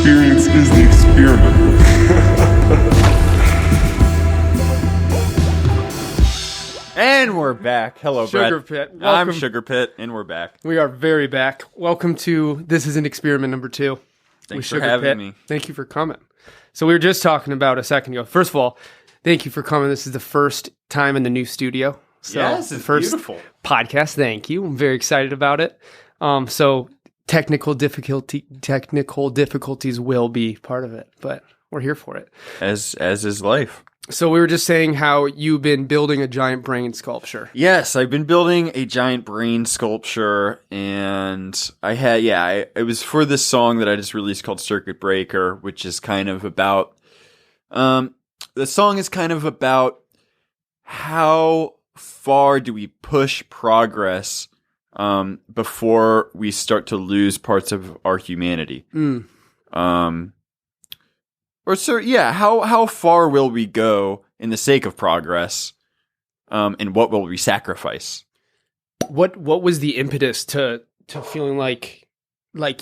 experience is the experiment. And we're back. Hello, Sugar Brett. Pit. I'm Welcome. Sugar Pit, and we're back. We are very back. Welcome to This is an Experiment number 2. Thanks for having me. Thank you for coming. So we were just talking about a second ago. First of all, thank you for coming. This is the first time in the new studio. So Yes, the it's first beautiful. podcast. Thank you. I'm very excited about it. So technical difficulties will be part of it, but we're here for it. As is life. So we were just saying how you've been building a giant brain sculpture. Yes, I've been building a giant brain sculpture, and it was for this song that I just released called Circuit Breaker, which is kind of about, the song is kind of about how far do we push progress before we start to lose parts of our humanity. How far will we go in the sake of progress, and what will we sacrifice? What was the impetus to feeling like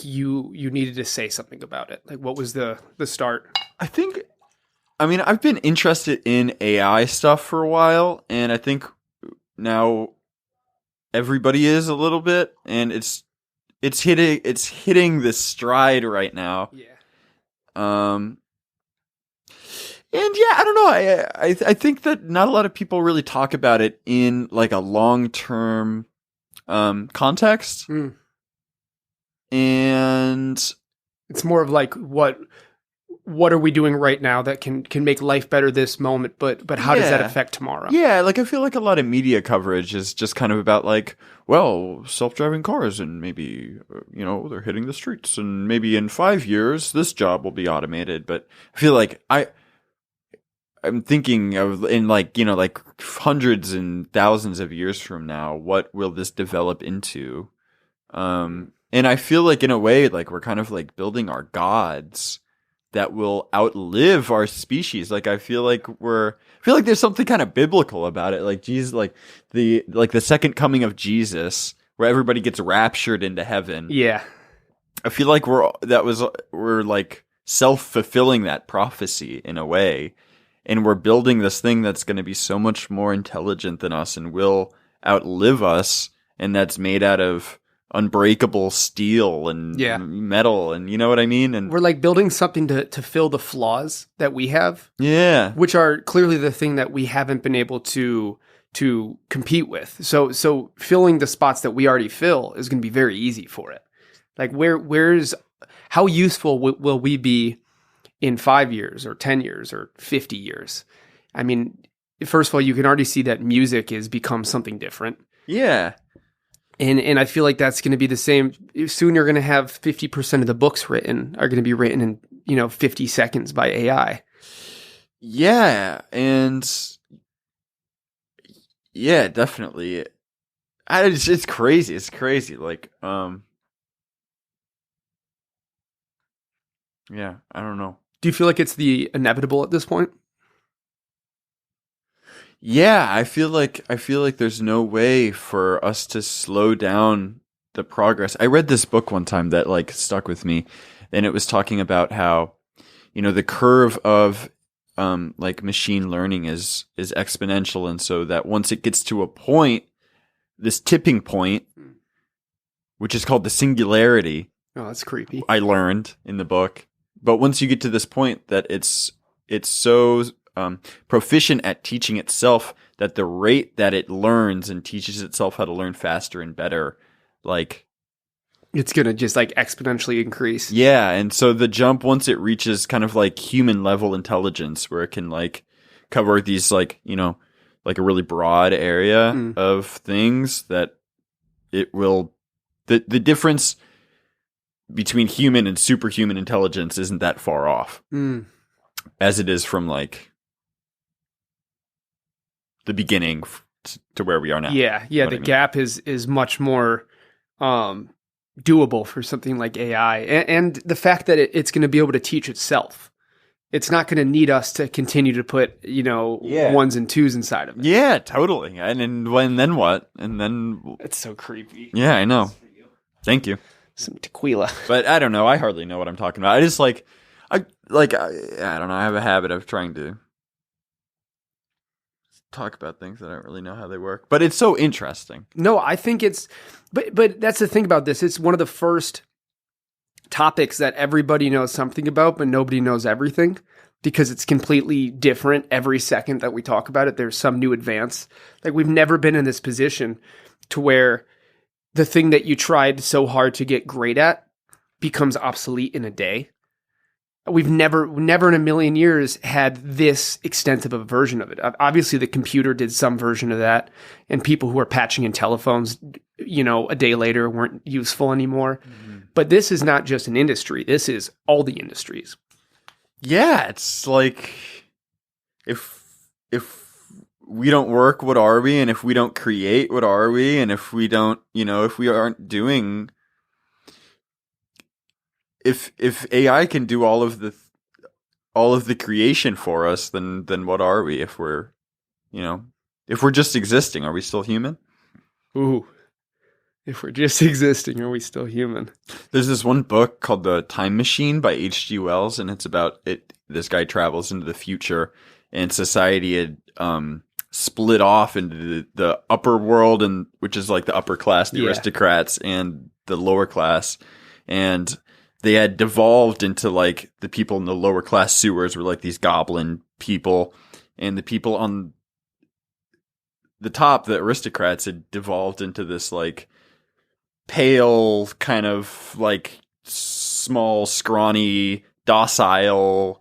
you needed to say something about it? Like, what was the start? I've been interested in AI stuff for a while, and I think now everybody is a little bit, and it's hitting this stride right now. Yeah. And yeah, I don't know. I think that not a lot of people really talk about it in like a long-term context. And It's more of like what are we doing right now that can make life better this moment, but how does that affect tomorrow? yeah, like I feel like a lot of media coverage is just kind of about like, well, self-driving cars, and maybe they're hitting the streets, and maybe in 5 years this job will be automated. But I feel like I'm thinking of in like hundreds and thousands of years from now, what will this develop into? And I feel like in a way, like we're kind of like building our gods that will outlive our species. Like I feel like there's something kind of biblical about it. Like Jesus, like the second coming of Jesus, where everybody gets raptured into heaven. Yeah. I feel like we're like self-fulfilling that prophecy in a way. And we're building this thing that's going to be so much more intelligent than us and will outlive us. And that's made out of unbreakable steel and metal. And you know what I mean? And We're like building something to fill the flaws that we have. yeah. Which are clearly the thing that we haven't been able to compete with. So filling the spots that we already fill is going to be very easy for it. Like how useful will we be in 5 years or 10 years or 50 years? I mean, first of all, you can already see that music has become something different. Yeah. And I feel like that's going to be the same. Soon you're going to have 50% of the books are going to be written in 50 seconds by AI. Yeah. And yeah, definitely. It's crazy. It's crazy. Like, yeah, I don't know. Do you feel like it's the inevitable at this point? Yeah, I feel like there's no way for us to slow down the progress. I read this book one time that like stuck with me, and it was talking about how, the curve of like machine learning is exponential, and so that once it gets to a point, this tipping point, which is called the singularity. Oh, that's creepy. I learned in the book. But once you get to this point that it's so proficient at teaching itself that the rate that it learns and teaches itself how to learn faster and better, like it's going to just like exponentially increase. Yeah, and so the jump, once it reaches kind of like human level intelligence, where it can like cover these like like a really broad area of things, that it will the difference between human and superhuman intelligence isn't that far off as it is from like the beginning to where we are now. Yeah. The gap is much more doable for something like AI, and the fact that it's going to be able to teach itself. It's not going to need us to continue to put ones and twos inside of it. Yeah, totally. And then what? And then it's so creepy. Yeah, I know. Thank you. Some tequila. But I don't know. I hardly know what I'm talking about. I just I don't know. I have a habit of trying to talk about things that I don't really know how they work. But it's so interesting. No, I think it's, but that's the thing about this. It's one of the first topics that everybody knows something about, but nobody knows everything because it's completely different every second that we talk about it. There's some new advance. Like we've never been in this position to where the thing that you tried so hard to get great at becomes obsolete in a day. We've never in a million years had this extensive of a version of it. Obviously, the computer did some version of that, and people who are patching in telephones, a day later weren't useful anymore. Mm-hmm. But this is not just an industry. This is all the industries. Yeah, it's like if we don't work, what are we? And if we don't create, what are we? And if we don't, if we aren't doing... If AI can do all of the creation for us, then what are we? If we're just existing, are we still human? Ooh, if we're just existing, are we still human? There's this one book called The Time Machine by H.G. Wells, and it's about it. This guy travels into the future, and society had split off into the upper world, and which is like the upper class, the aristocrats, and the lower class, and they had devolved into like the people in the lower class sewers were like these goblin people, and the people on the top, the aristocrats, had devolved into this like pale kind of like small, scrawny, docile,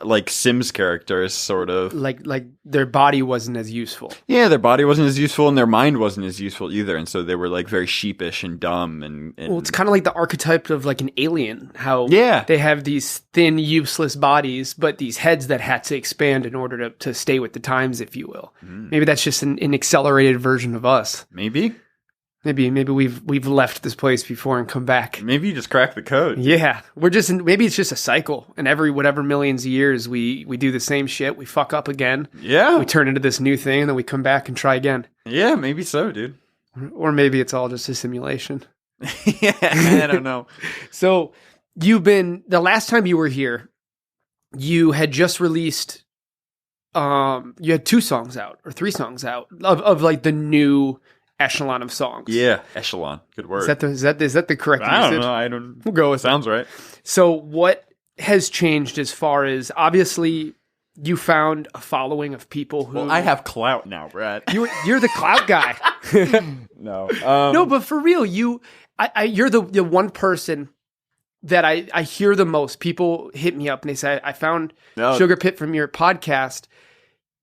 like Sims characters, sort of. Like their body wasn't as useful. Yeah, their body wasn't as useful, and their mind wasn't as useful either, and so they were like very sheepish and dumb. And well, it's kind of like the archetype of like an alien. How they have these thin, useless bodies, but these heads that had to expand in order to stay with the times, if you will. Maybe that's just an accelerated version of us. Maybe we've left this place before and come back. Maybe you just cracked the code. Yeah, maybe it's just a cycle, and every whatever millions of years we do the same shit. We fuck up again. Yeah, we turn into this new thing, and then we come back and try again. Yeah, maybe so, dude. Or maybe it's all just a simulation. Yeah, I don't know. So the last time you were here, you had just released. You had 2 songs out or 3 songs out of like the new echelon of songs. Yeah, echelon. Good word. Is that the correct usage? I don't know. I don't. We'll go with sounds right. So what has changed as far as obviously you found a following of people who? Well, I have clout now, Brad. You're the clout guy. No, no, but for real, you're the one person that I hear the most. People hit me up and they say, "I found Sugar Pit from your podcast.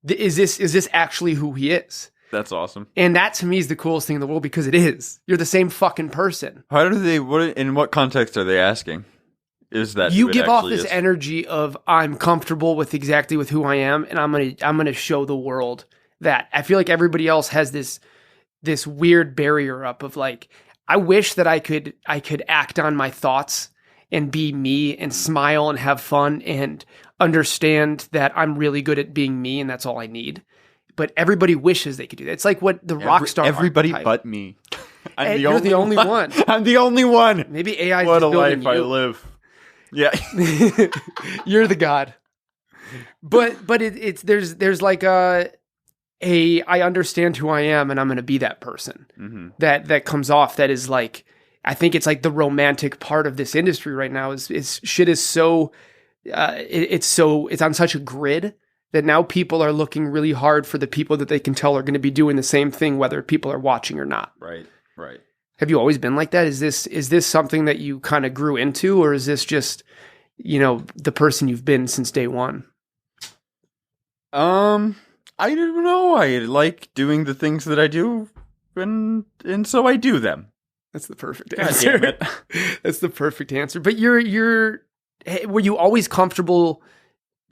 Is this actually who he is?" That's awesome. And that to me is the coolest thing in the world because it is. You're the same fucking person. How do they, in what context are they asking? Is that you give off this energy of I'm comfortable with who I am, and I'm gonna show the world that. I feel like everybody else has this weird barrier up of like, I wish that I could act on my thoughts and be me and smile and have fun and understand that I'm really good at being me and that's all I need. But everybody wishes they could do that. It's like what the rock star everybody archetype. But me. You're the only one. I'm the only one. Maybe AI is what just a life you. I live. Yeah. You're the god. But there's like I understand who I am and I'm going to be that person. Mm-hmm. That comes off. That is like, I think it's like the romantic part of this industry right now is shit is so it's on such a grid that now people are looking really hard for the people that they can tell are going to be doing the same thing, whether people are watching or not. Right. Have you always been like that? Is this something that you kind of grew into, or is this just, the person you've been since day one? I don't know. I like doing the things that I do, and so I do them. That's the perfect answer. God damn it. That's the perfect answer. But were you always comfortable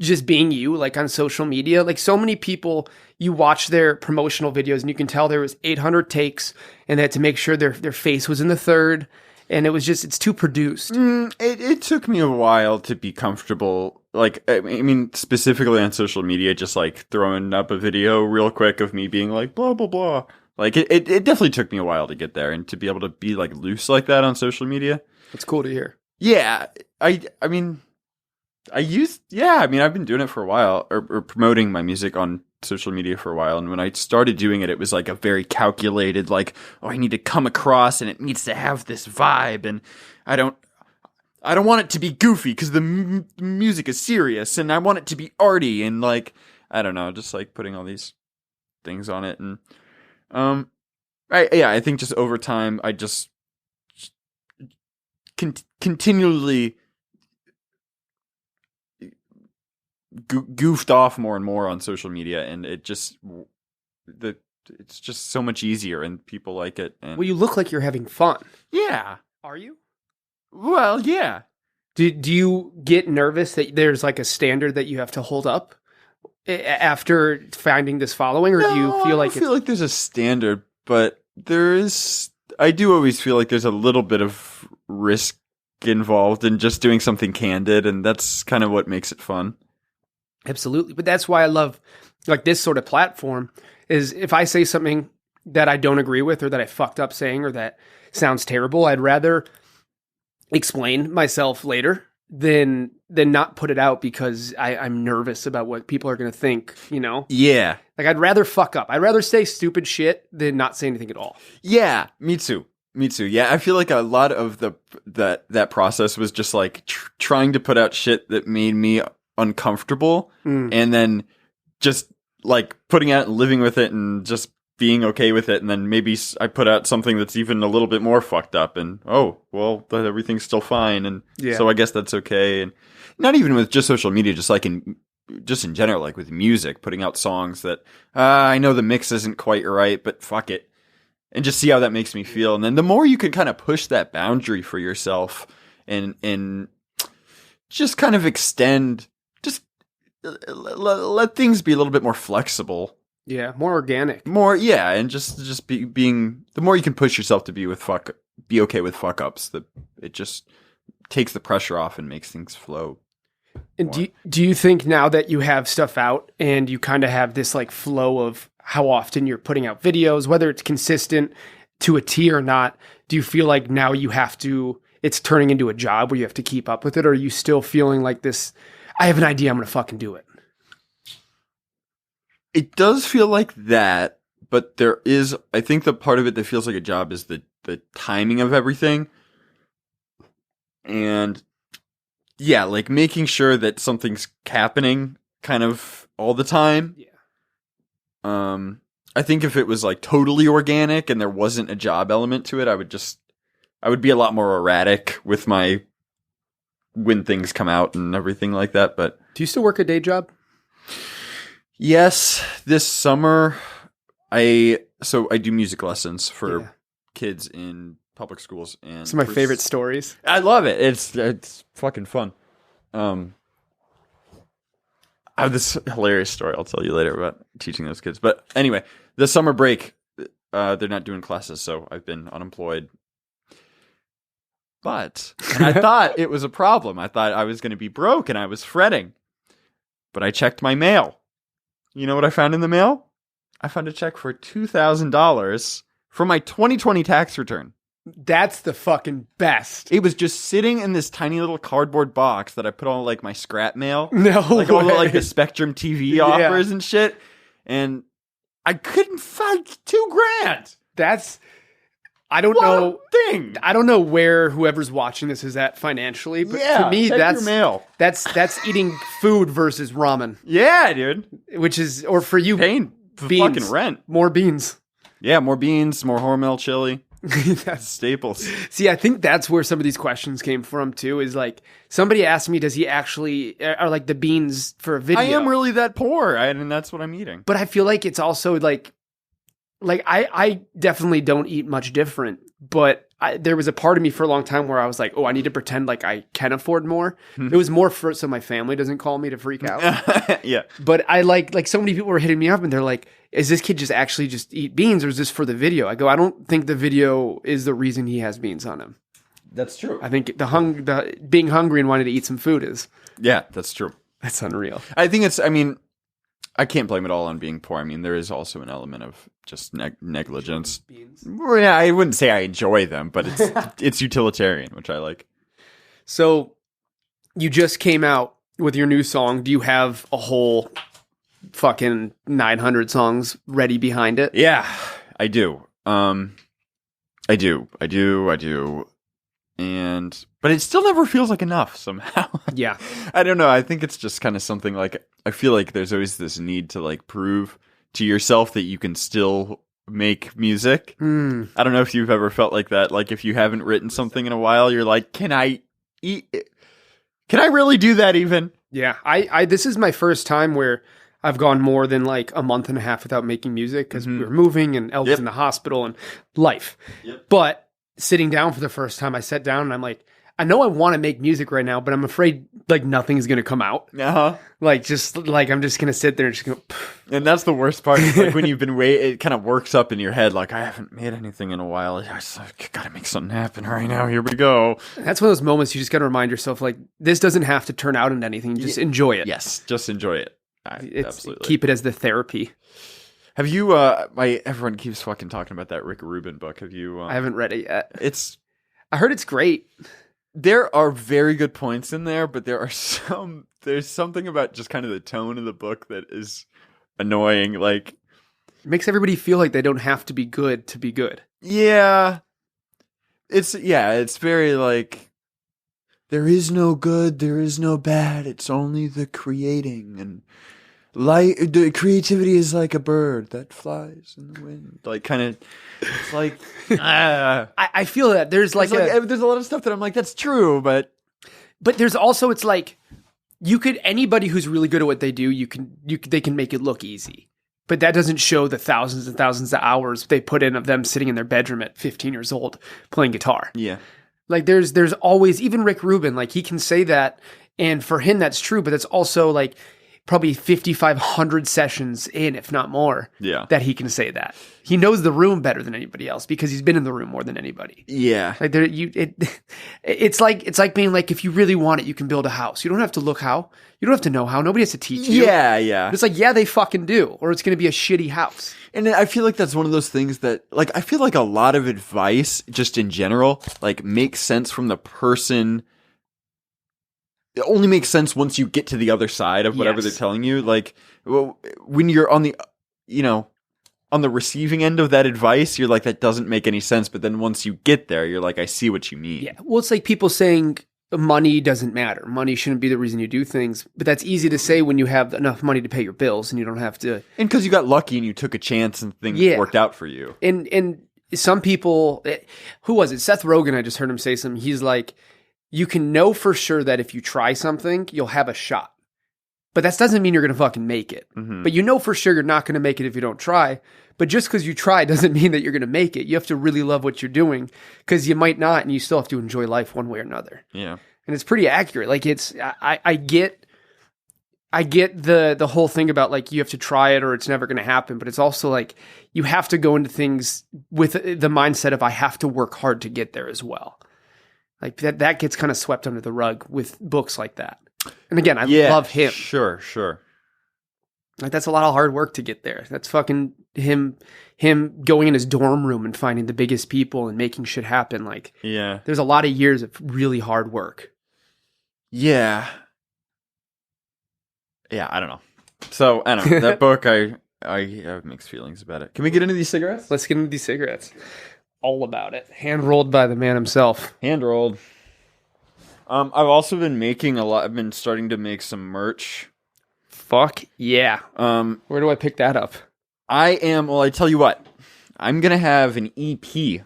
just being you, like on social media? Like so many people, you watch their promotional videos and you can tell there was 800 takes and they had to make sure their face was in the third. And it was just, it's too produced. It took me a while to be comfortable. Like, I mean, specifically on social media, just like throwing up a video real quick of me being like, blah, blah, blah. Like it definitely took me a while to get there, and to be able to be like loose like that on social media. It's cool to hear. Yeah, I mean, I've been doing it for a while, or promoting my music on social media for a while. And when I started doing it, it was like a very calculated, like, oh, I need to come across and it needs to have this vibe. And I don't want it to be goofy because the music is serious, and I want it to be arty, and like, I don't know, just like putting all these things on it. And, I think just over time, I just continually goofed off more and more on social media, and it's just so much easier, and people like it. And Well, you look like you're having fun. yeah, Are you? well, yeah. Do you get nervous that there's like a standard that you have to hold up after finding this following, or do you No, feel I like don't feel like there's a standard, but I do always feel like there's a little bit of risk involved in just doing something candid, and that's kind of what makes it fun. Absolutely. But that's why I love like this sort of platform is if I say something that I don't agree with, or that I fucked up saying, or that sounds terrible, I'd rather explain myself later than not put it out because I'm nervous about what people are going to think, you know? Yeah. Like I'd rather fuck up. I'd rather say stupid shit than not say anything at all. Yeah, me too. Yeah, I feel like a lot of that process was just like trying to put out shit that made me uncomfortable, and then just like putting out and living with it and just being okay with it. And then maybe I put out something that's even a little bit more fucked up, and everything's still fine. And so I guess that's okay. And not even with just social media, just in general, like with music, putting out songs that I know the mix isn't quite right, but fuck it. And just see how that makes me feel. And then the more you can kind of push that boundary for yourself and just kind of extend, just let things be a little bit more flexible. Yeah, more organic. And just being, the more you can push yourself to be okay with fuck ups, it just takes the pressure off and makes things flow. And do you think now that you have stuff out and you kind of have this like flow of how often you're putting out videos, whether it's consistent to a T or not, do you feel like now it's turning into a job where you have to keep up with it? Or are you still feeling like this, I have an idea, I'm going to fucking do it? It does feel like that, but I think the part of it that feels like a job is the timing of everything. And yeah, like making sure that something's happening kind of all the time. Yeah. I think if it was like totally organic and there wasn't a job element to it, I would be a lot more erratic with when things come out and everything like that. But do you still work a day job? Yes, this summer I do music lessons for kids in public schools, and some of my favorite stories. I love it. It's fucking fun. I have this hilarious story I'll tell you later about teaching those kids. But anyway, the summer break, they're not doing classes, so I've been unemployed. And I thought it was a problem. I thought I was going to be broke, and I was fretting. But I checked my mail. You know what I found in the mail? I found a check for $2,000 for my 2020 tax return. That's the fucking best. It was just sitting in this tiny little cardboard box that I put on like my scrap mail. No, like all the, like the Spectrum TV offers and shit. And I couldn't find $2,000. I don't what know. Thing. I don't know where whoever's watching this is at financially, but to me, that's your mail. That's eating food versus ramen. Yeah, dude. Which is, or for you, paying beans. Fucking rent. More beans. Yeah, more beans, more Hormel chili. That's staples. See, I think that's where some of these questions came from too. Is like somebody asked me, "Does he actually are like the beans for a video?" I am really that poor, and that's what I'm eating. But I feel like it's also like I definitely don't eat much different. But there was a part of me for a long time where I was like, "Oh, I need to pretend like I can afford more." It was more so my family doesn't call me to freak out. Yeah. But I like so many people were hitting me up and they're like, is this kid just actually just eat beans, or is this for the video? I go, I don't think the video is the reason he has beans on him. That's true. I think the being hungry and wanting to eat some food is. Yeah, that's true. That's unreal. I think I can't blame it all on being poor. I mean, there is also an element of just negligence. Beans. Well, yeah, I wouldn't say I enjoy them, but it's utilitarian, which I like. So you just came out with your new song. Do you have a whole fucking 900 songs ready behind it? Yeah, I do. I do. But it still never feels like enough somehow. Yeah. I don't know. I think it's just kind of something like, I feel like there's always this need to like prove to yourself that you can still make music. I don't know if you've ever felt like that. Like if you haven't written something in a while, you're like, can I really do that even? Yeah. I this is my first time where I've gone more than like a month and a half without making music because we were moving and Elvis in the hospital and life. But sitting down for the first time, I sat down and I'm like, I know I want to make music right now, but I'm afraid like nothing's going to come out. Like just like I'm just going to sit there and just go. And that's the worst part. Like when you've been it kind of works up in your head. Like I haven't made anything in a while. I got to make something happen right now. Here we go. That's one of those moments you just got to remind yourself like this doesn't have to turn out into anything. Just enjoy it. Yes, just enjoy it. Absolutely. Keep it as the therapy. Have you? Everyone keeps fucking talking about that Rick Rubin book. Have you? I haven't read it yet. I heard it's great. There are very good points in there, but there's something about just kind of the tone of the book that is annoying. Like, it makes everybody feel like they don't have to be good to be good. Yeah. It's very like, there is no good, there is no bad, it's only the creating, and the creativity is like a bird that flies in the wind. Like kind of, it's like I feel that there's like there's a lot of stuff that I'm like, that's true, but there's also, it's like anybody who's really good at what they do, they can make it look easy, but that doesn't show the thousands and thousands of hours they put in of them sitting in their bedroom at 15 years old playing guitar. Yeah. Like there's always, even Rick Rubin, like he can say that, and for him that's true, but it's also like probably 5,500 sessions in, if not more, that he can say that. He knows the room better than anybody else because he's been in the room more than anybody. Yeah. Like it's like being like, if you really want it, you can build a house. You don't have to look how. You don't have to know how. Nobody has to teach you. Yeah. But it's like, yeah, they fucking do, or it's going to be a shitty house. And I feel like that's one of those things that, like, I feel like a lot of advice, just in general, like, makes sense from the person. It only makes sense once you get to the other side of whatever they're telling you. Like, when you're on the, on the receiving end of that advice, you're like, that doesn't make any sense. But then once you get there, you're like, I see what you mean. Yeah. Well, it's like people saying money doesn't matter. Money shouldn't be the reason you do things. But that's easy to say when you have enough money to pay your bills and you don't have to. And because you got lucky and you took a chance and things worked out for you. And some people, who was it? Seth Rogen, I just heard him say something. He's like, you can know for sure that if you try something, you'll have a shot. But that doesn't mean you're going to fucking make it. Mm-hmm. But you know for sure you're not going to make it if you don't try. But just because you try doesn't mean that you're going to make it. You have to really love what you're doing because you might not, and you still have to enjoy life one way or another. Yeah. And it's pretty accurate. Like I get the whole thing about like you have to try it or it's never going to happen. But it's also like you have to go into things with the mindset of I have to work hard to get there as well. Like that gets kind of swept under the rug with books like that. And again, I love him. Sure. Like that's a lot of hard work to get there. That's fucking him going in his dorm room and finding the biggest people and making shit happen. Like, there's a lot of years of really hard work. Yeah. Yeah, I don't know. So, I don't know. That book, I have mixed feelings about it. Can we get into these cigarettes? Let's get into these cigarettes. All about it. Hand rolled by the man himself. Hand rolled. I've also been I've been starting to make some merch. Fuck yeah. Where do I pick that up? I tell you what. I'm going to have an EP.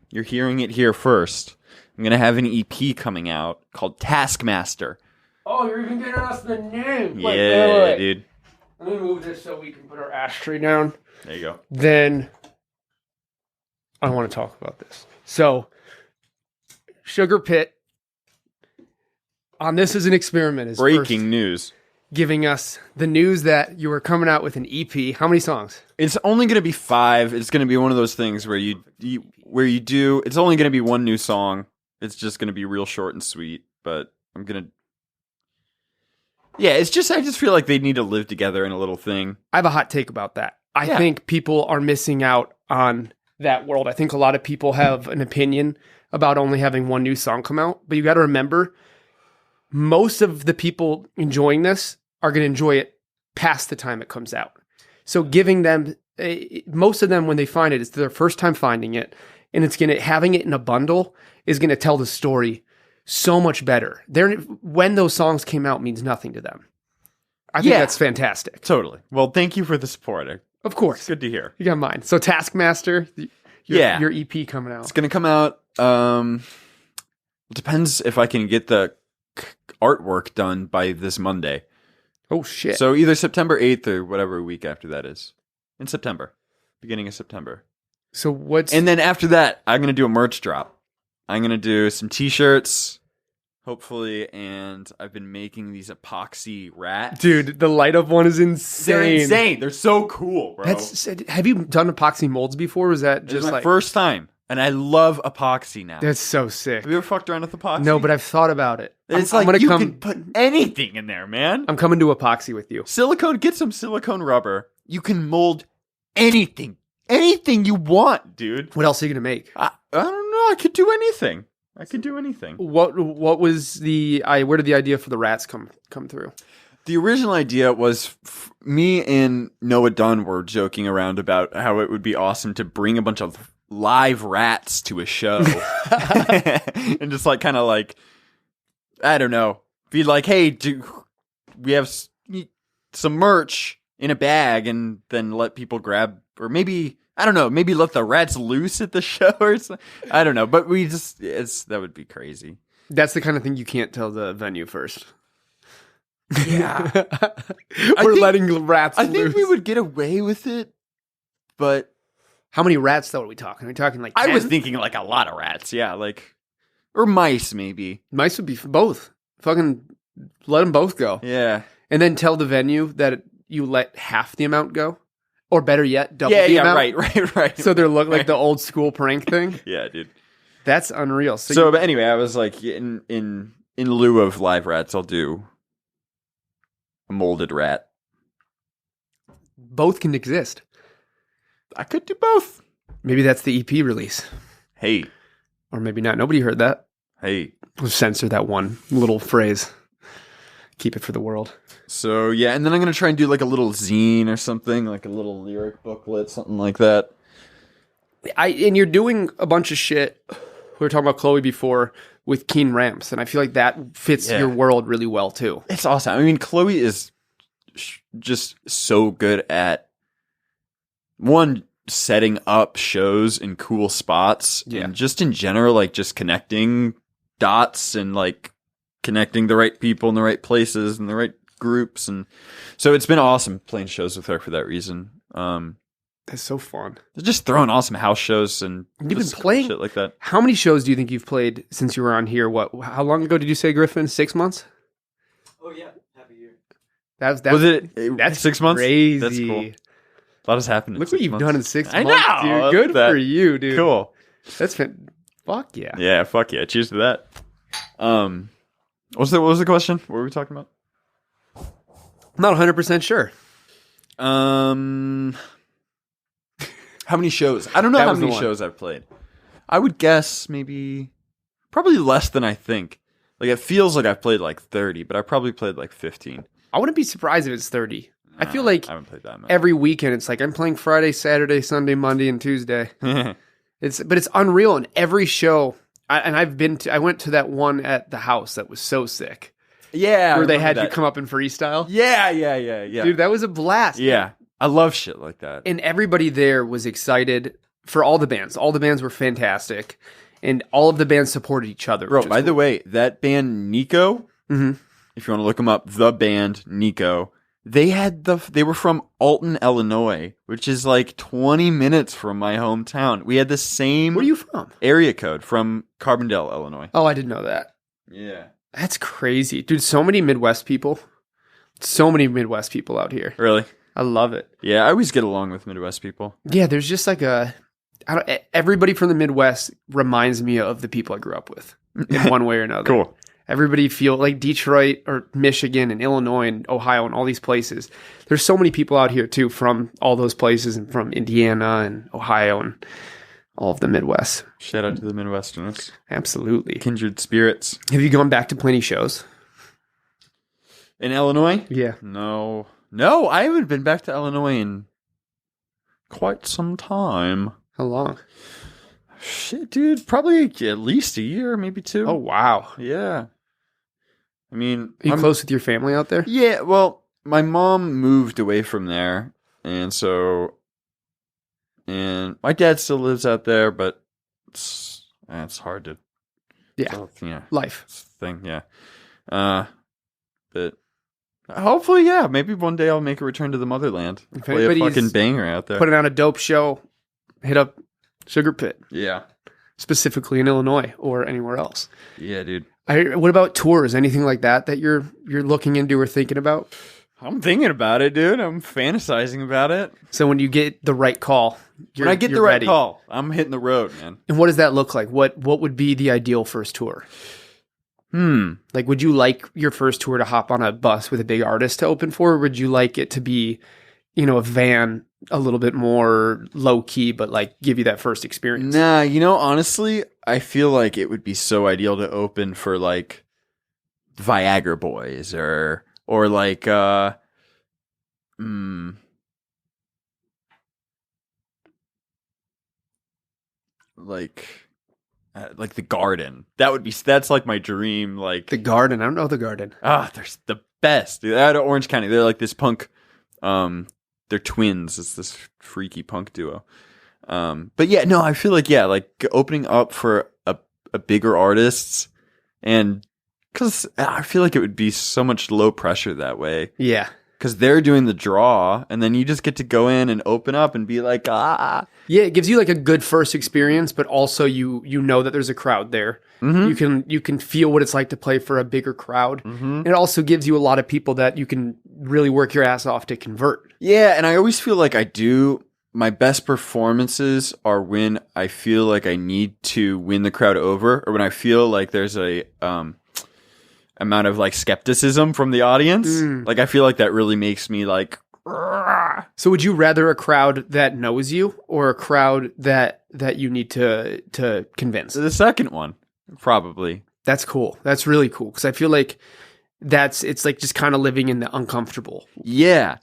You're hearing it here first. I'm going to have an EP coming out called Taskmaster. Oh, you're even getting us the name. Yeah, dude. Let me move this so we can put our ashtray down. There you go. Then I want to talk about this. So, Sugar Pit, on This Is an Experiment, is breaking news. Giving us the news that you were coming out with an EP. How many songs? It's only going to be 5. It's going to be one of those things where it's only going to be one new song. It's just going to be real short and sweet, but I'm going to... Yeah, I just feel like they need to live together in a little thing. I have a hot take about that. I think people are missing out on that world. I think a lot of people have an opinion about only having one new song come out, but you got to remember, most of the people enjoying this are going to enjoy it past the time it comes out. So giving them, most of them, when they find it, it's their first time finding it, and having it in a bundle is going to tell the story so much better. When those songs came out means nothing to them. I think that's fantastic. Totally. Well, thank you for the support. Of course. Good to hear. You got mine. So Taskmaster, your EP coming out. It's going to come out. It depends if I can get the artwork done by this Monday. Oh, shit. So either September 8th or whatever week after that is. In September. Beginning of September. So And then after that, I'm going to do a merch drop. I'm going to do some t-shirts, hopefully, and I've been making these epoxy rats. Dude, the light up one is insane. They're insane. They're so cool, bro. Have you done epoxy molds before? Or was that This just is my first time, and I love epoxy now. That's so sick. Have you ever fucked around with epoxy? No, but I've thought about it. It's I'm like gonna can put anything in there, man. I'm coming to epoxy with you. Get some silicone rubber. You can mold anything. Anything you want, dude. What else are you gonna make? I don't know. I could do anything. What was where did the idea for the rats come through? The original idea was me and Noah Dunn were joking around about how it would be awesome to bring a bunch of live rats to a show. And just like kind of like, I don't know, be like, hey, we have some merch in a bag, and then let people grab, or maybe, I don't know, maybe let the rats loose at the show or something. I don't know, but that would be crazy. That's the kind of thing you can't tell the venue first. Yeah. We're letting rats loose. I think we would get away with it, but... How many rats, though, are we talking? Are we talking like 10? I was thinking like a lot of rats, yeah, like... Or mice, maybe. Mice would be both. Fucking let them both go. Yeah. And then tell the venue that you let half the amount go. Or better yet, double the amount. Right. So they look like the old school prank thing. Yeah, dude. That's unreal. But anyway, I was like, in lieu of live rats, I'll do a molded rat. Both can exist. I could do both. Maybe that's the EP release. Hey. Or maybe not. Nobody heard that. Hey. We'll censor that one little phrase. Keep it for the world. So, yeah, and then I'm going to try and do like a little zine or something, like a little lyric booklet, something like that. And you're doing a bunch of shit. We were talking about Chloe before with Keen Ramps, and I feel like that fits your world really well, too. It's awesome. I mean, Chloe is just so good at, one, setting up shows in cool spots, and just in general, like, just connecting dots and, like, connecting the right people in the right places and the right groups, and so it's been awesome playing shows with her for that reason. That's so fun. They're just throwing awesome house shows and you've been playing shit like that. How many shows do you think you've played since you were on here? How long ago did you say, Griffin? 6 months? Oh yeah, half a year. That's 6 months? Crazy. That's cool. A lot has happened. Look what you've done in 6 I months, know, dude. Good for you, dude. Cool. That's fuck yeah. Yeah, fuck yeah. Cheers to that. What was the question? What were we talking about? I'm not 100% sure. How many shows? I don't know how many shows I've played. I would guess probably less than I think. Like, it feels like I've played like 30, but I probably played like 15. I wouldn't be surprised if it's 30. I feel like I haven't played that much. Every weekend it's like I'm playing Friday, Saturday, Sunday, Monday, and Tuesday. But it's unreal. And every show, I went to that one at the house that was so sick. Yeah, where they had you come up and freestyle. Yeah. Dude, that was a blast. Yeah, I love shit like that. And everybody there was excited for all the bands. All the bands were fantastic, and all of the bands supported each other. Bro, by the way, that band Nico, if you want to look them up, the band Nico, they were from Alton, Illinois, which is like 20 minutes from my hometown. We had the same. Where are you from? Area code from Carbondale, Illinois. Oh, I didn't know that. Yeah. That's crazy. Dude, so many Midwest people. So many Midwest people out here. Really? I love it. Yeah, I always get along with Midwest people. Yeah, there's just like everybody from the Midwest reminds me of the people I grew up with in one way or another. Cool. Everybody feel like Detroit or Michigan and Illinois and Ohio and all these places. There's so many people out here too from all those places and from Indiana and Ohio and all of the Midwest. Shout out to the Midwesterners. Absolutely. Kindred spirits. Have you gone back to plenty shows? In Illinois? Yeah. No, I haven't been back to Illinois in quite some time. How long? Shit, dude. Probably at least a year, maybe 2. Oh, wow. Yeah. I mean... Are you close with your family out there? Yeah, well, my mom moved away from there, and so... And my dad still lives out there, but it's hard to... Yeah. Yeah. Life. It's a thing, yeah. But hopefully, yeah, maybe one day I'll make a return to the motherland. If Play a anybody's fucking banger out there. putting on a dope show, hit up Sugar Pit, Yeah. specifically in Illinois or anywhere else. Yeah, dude. What about tours? Anything like that you're looking into or thinking about? I'm thinking about it, dude. I'm fantasizing about it. So when you get the right call, When I get the you're right ready. call, I'm hitting the road, man. And what does that look like? What would be the ideal first tour? Like, would you like your first tour to hop on a bus with a big artist to open for? Or would you like it to be, a van, a little bit more low key, but like give you that first experience? Nah, honestly, I feel like it would be so ideal to open for like Viagra Boys or like like the Garden. That's like my dream. Like The Garden. I don't know the Garden. they're the best. They're out of Orange County. They're like this punk. They're twins. It's this freaky punk duo. But yeah, no, I feel like like opening up for a bigger artists, and because I feel like it would be so much low pressure that way. Yeah. Because they're doing the draw, and then you just get to go in and open up and be like, Yeah, it gives you like a good first experience, but also you know that there's a crowd there. Mm-hmm. You can feel what it's like to play for a bigger crowd. And it also gives you a lot of people that you can really work your ass off to convert. Yeah, and I always feel like my best performances are when I feel like I need to win the crowd over, or when I feel like there's a amount of like skepticism from the audience. Like I feel like that really makes me like. So would you rather a crowd that knows you or a crowd that you need to convince? The second one, probably. That's cool. That's really cool because I feel like it's like just kind of living in the uncomfortable. Yeah,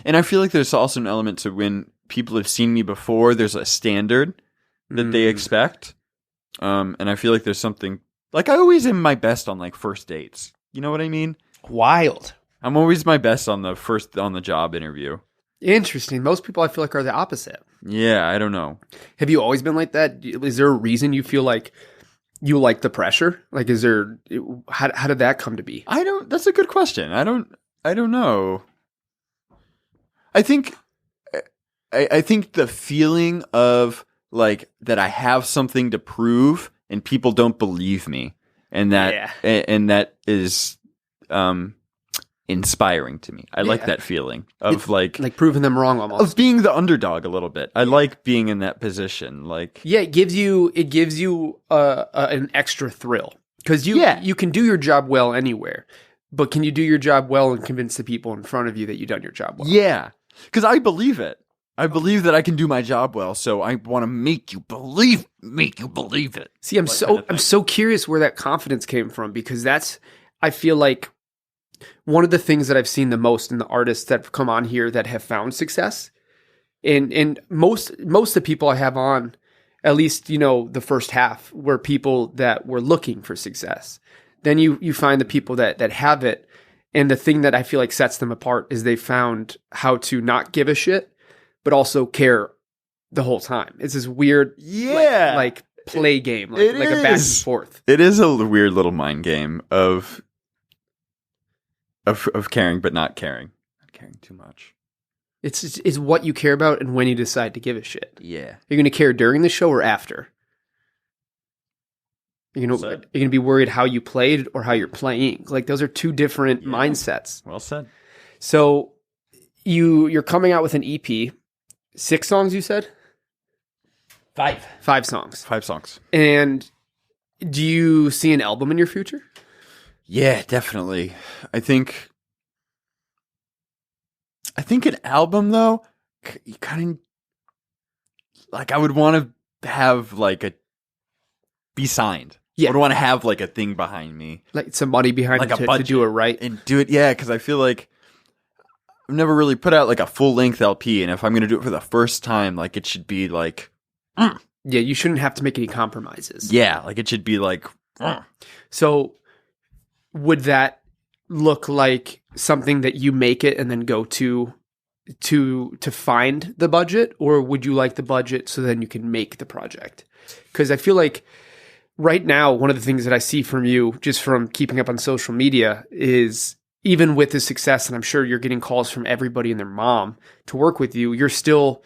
and I feel like there's also an element to when people have seen me before. There's a standard that they expect, and I feel like there's something. Like, I always am my best on, like, first dates. You know what I mean? Wild. I'm always my best on the job interview. Interesting. Most people I feel like are the opposite. Yeah, I don't know. Have you always been like that? Is there a reason you feel like you like the pressure? Like, how did that come to be? That's a good question. I don't know. I think the feeling of, like, that I have something to prove and people don't believe me, and that is inspiring to me. I like that feeling of like proving them wrong almost. Of being the underdog a little bit. I like being in that position. Like it gives you an extra thrill because you can do your job well anywhere, but can you do your job well and convince the people in front of you that you've done your job well? Yeah, because I believe it. I believe that I can do my job well, so I want to make you believe it. See, I'm so curious where that confidence came from because I feel like one of the things that I've seen the most in the artists that have come on here that have found success, and most of the people I have on, at least the first half, were people that were looking for success. Then you find the people that have it, and the thing that I feel like sets them apart is they found how to not give a shit, but also care the whole time. It's this weird, like play game, like a back and forth. It is a weird little mind game of caring but not caring, not caring too much. It's what you care about and when you decide to give a shit. Yeah, you're going to care during the show or after. You're going to be worried how you played or how you're playing. Like those are two different mindsets. Well said. So you're coming out with an EP. 6 songs, you said? 5 songs. 5 songs. And do you see an album in your future? Yeah, definitely. I think an album though, you kind of like I would want to have like a be signed. Yeah. I would want to have like a thing behind me, Like some money behind like it a to budget do it right. and do it. Yeah, because I feel like I've never really put out like a full length LP, and if I'm gonna do it for the first time, like it should be like, Yeah, you shouldn't have to make any compromises. yeah, like it should be like. So would that look like something that you make it and then go to find the budget, or would you like the budget so then you can make the project? Because I feel like right now, one of the things that I see from you, just from keeping up on social media, is even with the success, and I'm sure you're getting calls from everybody and their mom to work with you, you're still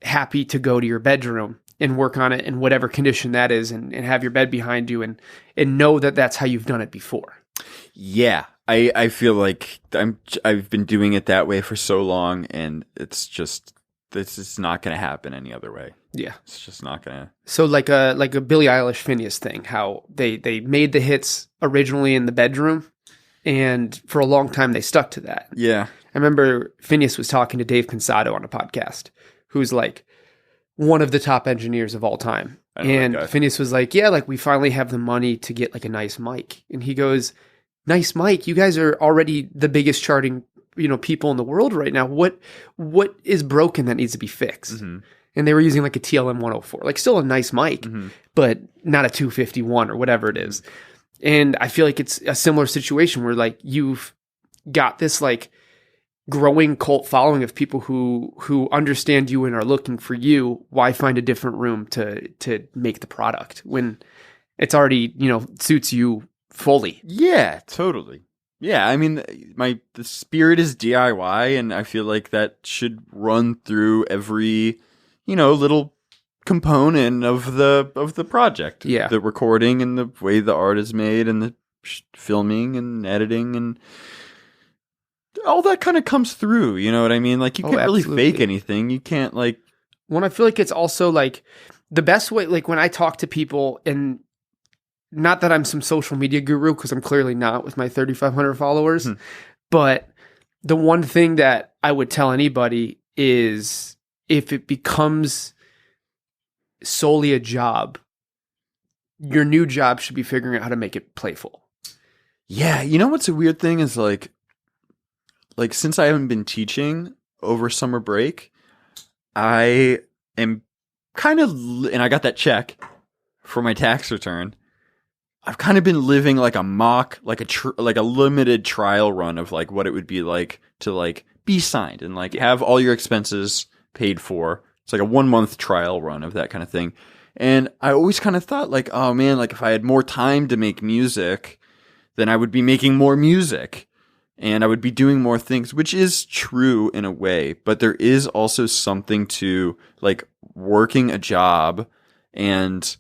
happy to go to your bedroom and work on it in whatever condition that is, and have your bed behind you and know that that's how you've done it before. Yeah, I feel like I've been doing it that way for so long, and it's just this is not going to happen any other way. Yeah, It's just not going to. so like a Billie Eilish Phineas thing, how they made the hits originally in the bedroom, and for a long time they stuck to that. Yeah. I remember Phineas was talking to Dave Consado on a podcast, who's like one of the top engineers of all time. I know that And guy. Phineas was like, yeah, like we finally have the money to get like a nice mic. And he goes, nice mic? You guys are already the biggest charting, people in the world right now. What is broken that needs to be fixed? Mm-hmm. And they were using like a TLM 104, like still a nice mic, Mm-hmm. but not a 251 or whatever it is. And I feel like it's a similar situation where like you've got this like growing cult following of people who understand you and are looking for you. Why find a different room to make the product when it's already, suits you fully? Yeah, totally. Yeah, I mean, the spirit is DIY, and I feel like that should run through every, little component of the project. Yeah. The recording and the way the art is made and the filming and editing and all that kind of comes through. You know what I mean? Like you Oh, can't really absolutely. fake anything. You can't like. When I feel like it's also like the best way, like when I talk to people, and not that I'm some social media guru, because I'm clearly not with my 3,500 followers, but the one thing that I would tell anybody is if it becomes solely a job, your new job should be figuring out how to make it playful. Yeah, you know what's a weird thing is like since I haven't been teaching over summer break, I am kind of, and I got that check for my tax return. I've kind of been living like a mock, like a limited trial run of like what it would be like to like be signed and like have all your expenses paid for. It's like a 1 month trial run of that kind of thing. And I always kind of thought like, oh man, like if I had more time to make music, then I would be making more music and I would be doing more things, which is true in a way. But there is also something to like working a job, and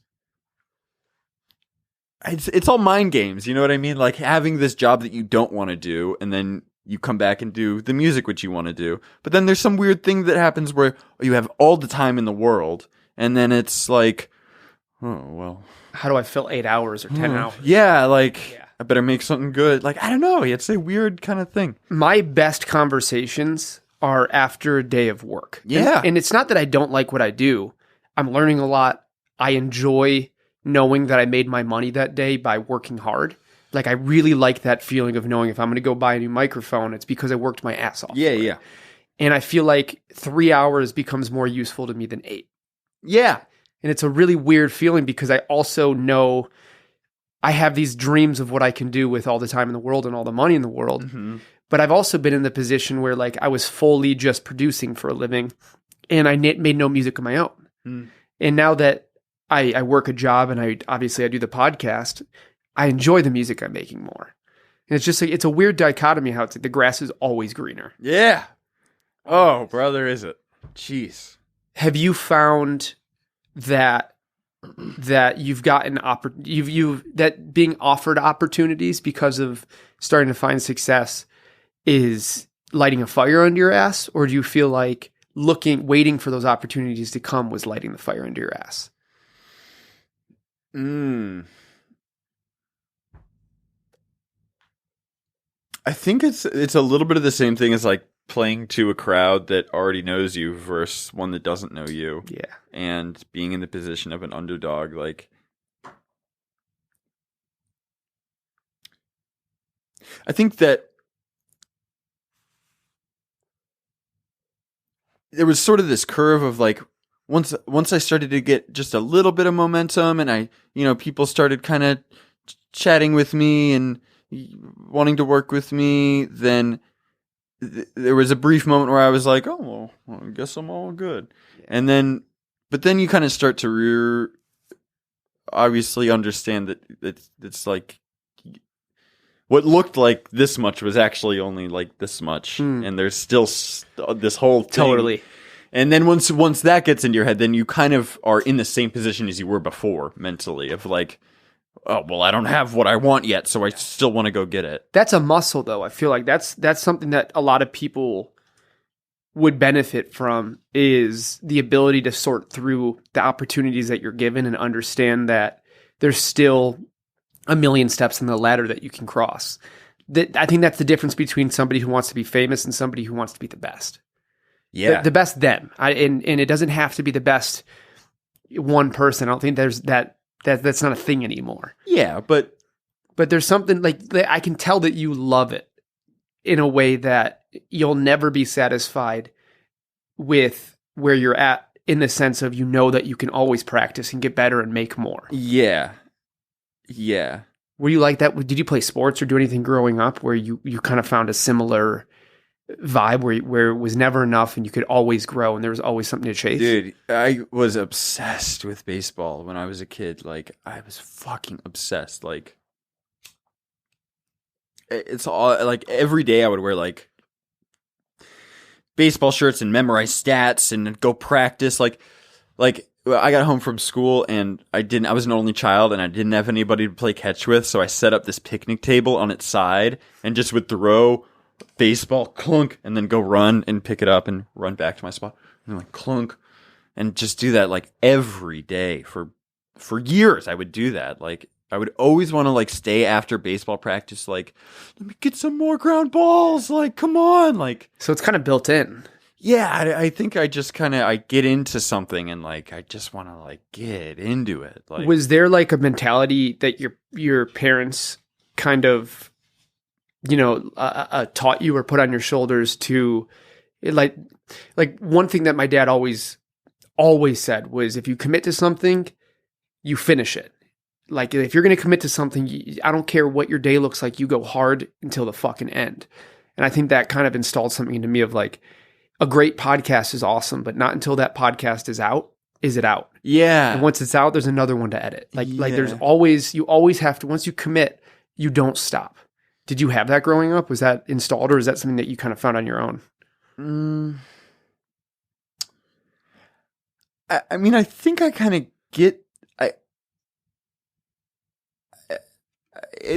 it's all mind games. You know what I mean? Like having this job that you don't want to do, and then you come back and do the music which you want to do. But then there's some weird thing that happens where you have all the time in the world, and then it's like, oh, well. How do I fill 8 hours or 10 hours? Yeah, like, I better make something good. Like, I don't know. It's a weird kind of thing. My best conversations are after a day of work. Yeah. And it's not that I don't like what I do. I'm learning a lot. I enjoy knowing that I made my money that day by working hard. Like, I really like that feeling of knowing if I'm going to go buy a new microphone, it's because I worked my ass off. Yeah, for it. yeah. And I feel like 3 hours becomes more useful to me than 8. Yeah. And it's a really weird feeling because I also know I have these dreams of what I can do with all the time in the world and all the money in the world. Mm-hmm. But I've also been in the position where like I was fully just producing for a living and I made no music of my own. Mm. And now that I work a job and I do the podcast, I enjoy the music I'm making more. And it's just like, it's a weird dichotomy how it's like the grass is always greener. Yeah. Oh, brother, is it? Jeez. Have you found that you've gotten that being offered opportunities because of starting to find success is lighting a fire under your ass, or do you feel like waiting for those opportunities to come was lighting the fire under your ass? I think it's a little bit of the same thing as like playing to a crowd that already knows you versus one that doesn't know you. Yeah. And being in the position of an underdog, like I think that there was sort of this curve of like once I started to get just a little bit of momentum and I, people started kind of chatting with me and wanting to work with me, then there was a brief moment where I was like, oh, well, I guess I'm all good. Yeah. And then, but then you kind of start to obviously understand that it's like what looked like this much was actually only like this much. And there's still this whole thing. Totally. And then once that gets into your head, then you kind of are in the same position as you were before mentally of like, oh, well, I don't have what I want yet, so I still want to go get it. That's a muscle, though. I feel like that's something that a lot of people would benefit from, is the ability to sort through the opportunities that you're given and understand that there's still a million steps in the ladder that you can cross. I think that's the difference between somebody who wants to be famous and somebody who wants to be the best. Yeah. The best them. And it doesn't have to be the best one person. I don't think there's that's not a thing anymore. Yeah, but there's something like I can tell that you love it in a way that you'll never be satisfied with where you're at, in the sense of that you can always practice and get better and make more. Yeah. Yeah. Were you like that? Did you play sports or do anything growing up where you kind of found a similar vibe where it was never enough and you could always grow and there was always something to chase? Dude, I was obsessed with baseball when I was a kid. Like, I was fucking obsessed. Like, it's all like every day I would wear like baseball shirts and memorize stats and go practice. Like I got home from school and I was an only child and I didn't have anybody to play catch with. So I set up this picnic table on its side and just would throw baseball, clunk, and then go run and pick it up and run back to my spot and like clunk, and just do that like every day for years. I would do that. Like, I would always want to like stay after baseball practice, like, let me get some more ground balls. Like, come on. Like, so it's kind of built in. Yeah. I think I just I get into something and like, I just want to like get into it. Like, was there like a mentality that your parents kind of, taught you or put on your shoulders to like one thing that my dad always said was, if you commit to something, you finish it. Like, if you're going to commit to something, I don't care what your day looks like, you go hard until the fucking end. And I think that kind of installed something into me of like, a great podcast is awesome, but not until that podcast is out, is it out. Yeah. And once it's out, there's another one to edit. Like there's always, you always have to, once you commit, you don't stop. Did you have that growing up? Was that installed, or is that something that you kind of found on your own? I mean, I think I kind of get, I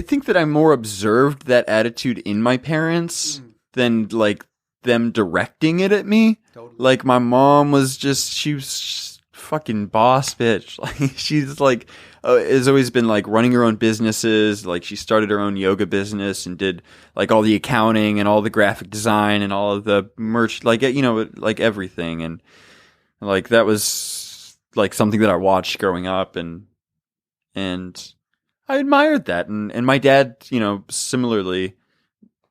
think that I more observed that attitude in my parents than like them directing it at me. Totally. Like, my mom was she was just fucking boss bitch. Like, she's like, has always been like running her own businesses. Like, she started her own yoga business and did like all the accounting and all the graphic design and all of the merch, like, like everything. And like, that was like something that I watched growing up, and I admired that. And my dad, similarly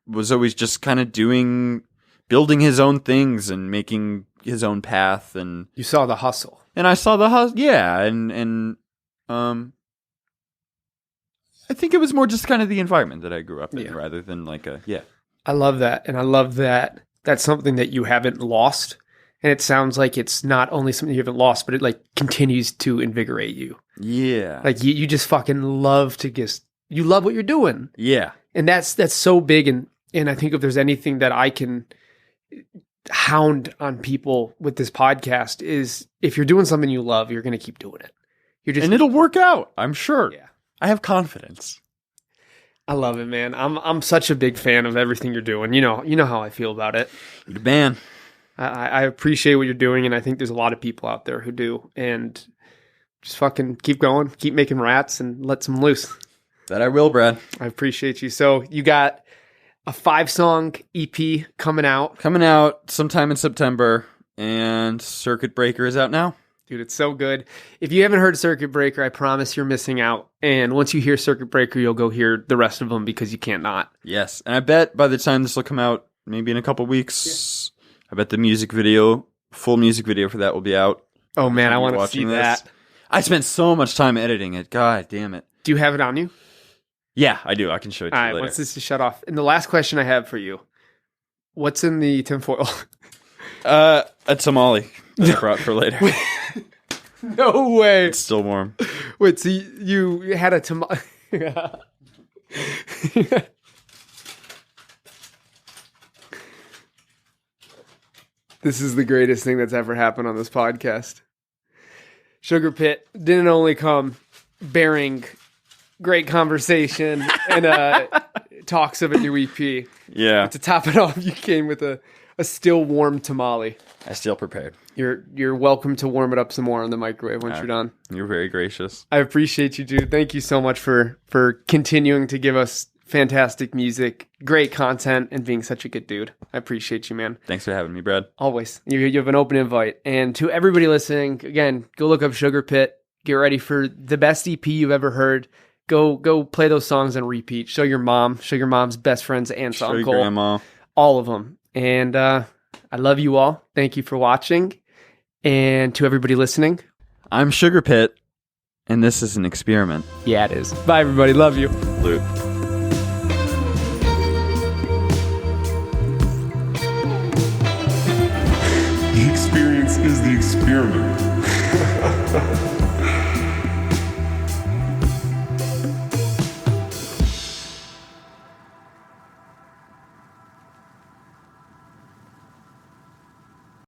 was always just kind of building his own things and making his own path. And you saw the hustle. And I saw the hustle. Yeah. And I think it was more just kind of the environment that I grew up in rather than like I love that. And I love that that's something that you haven't lost. And it sounds like it's not only something you haven't lost, but it like continues to invigorate you. Yeah. Like you just fucking love you love what you're doing. Yeah. And that's so big. And I think if there's anything that I can hound on people with this podcast, is if you're doing something you love, you're going to keep doing it. And it'll work out, I'm sure. Yeah. I have confidence. I love it, man. I'm such a big fan of everything you're doing. You know how I feel about it. You're the man. I appreciate what you're doing, and I think there's a lot of people out there who do. And just fucking keep going, keep making rats, and let some loose. That I will, Brad. I appreciate you. So you got a 5-song EP coming out. Coming out sometime in September, and Circuit Breaker is out now. Dude, it's so good. If you haven't heard Circuit Breaker, I promise you're missing out. And once you hear Circuit Breaker, you'll go hear the rest of them because you can't not. Yes, and I bet by the time this will come out, maybe in a couple weeks, I bet the full music video for that will be out. Oh man, I want to see that. I spent so much time editing it. God damn it. Do you have it on you? Yeah, I do. I can show it to All you right, later. once this is shut off. And the last question I have for you. What's in the tinfoil? A tamale that I brought for later. No way. It's still warm. Wait, so you had a tamale. This is the greatest thing that's ever happened on this podcast. Sugar Pit didn't only come bearing great conversation and talks of a new EP. Yeah. But to top it off, you came with a still warm tamale. I still prepared. You're welcome to warm it up some more on the microwave once you're done. You're very gracious. I appreciate you, dude. Thank you so much for continuing to give us fantastic music, great content, and being such a good dude. I appreciate you, man. Thanks for having me, Brad. Always. You have an open invite. And to everybody listening, again, go look up Sugar Pit. Get ready for the best EP you've ever heard. Go play those songs on repeat. Show your mom. Show your mom's best friends, aunts, Show uncle. your grandma. All of them. And I love you all. Thank you for watching. And to everybody listening, I'm Sugar Pit, and this is an experiment. yeah, it is. Bye, everybody. Love you. Luke. The experience is the experiment.